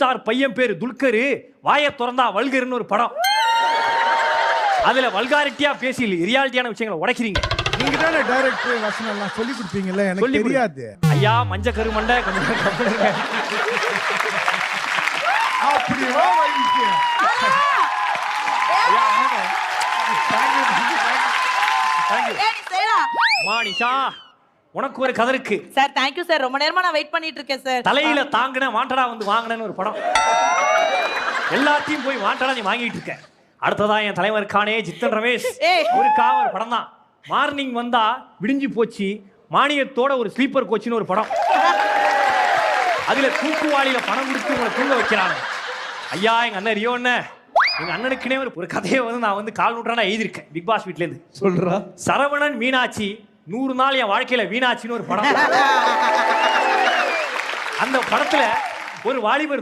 Sir பையன் பேரு துல்கரு, வாயை திறந்தா வல்கர்னு ஒரு படம். அதுல வல்காரிட்டியா பேசி ரியாலிட்டியான விஷயங்களை உடைக்கிறீங்க. நீங்க தானே டைரக்டர் வசனம் எல்லாம் சொல்லி கொடுப்பீங்கல்ல, எனக்கு தெரியாது. ஐயா மஞ்ச கருமண்டை கொஞ்சம் கம்முனுங்க. அப்படி வா வைங்க. ஐயா வாங்க. தேங்க்யூ. ஏய் நீ செய்டா. மானிஷா உனக்கு ஒரு கதை இருக்கு சார். Thank you sir. ரொம்ப நேரமா நான் வெயிட் பண்ணிட்டு இருக்கேன் சார். தலையில தாங்கின வாண்டடா வந்து வாங்கினேன்னு ஒரு படம். எல்லாத்தையும் போய் வாண்டடா நீ வாங்கிட்டு இருக்க. அடுத்ததா என் தலைவருக்கானே ஜித்தன் ரமேஷ் ஒரு படம் தான். மார்னிங் வந்தா விடிஞ்சு போச்சு மானியத்தோட ஒரு ஸ்லீப்பர் கோச்சின்னு ஒரு படம். அதுல தூக்குவாளியில பணம் கொடுத்து உங்களை தூங்க வைக்கிறாங்க. ஐயா எங்க அண்ணன் ரியோ அண்ணன், எங்க அண்ணனுக்குனே ஒரு கதையை வந்து நான் வந்து 4 நூற்றாண்டா எழுதியிருக்கேன் பிக் பாஸ் வீட்ல இருந்து. சொல்றா. சரவணன் மீனாட்சி 100 நாள் என் வாழ்க்கையில வீணாச்சின்னு ஒரு படம். அந்த படத்துல ஒரு வாலிபர்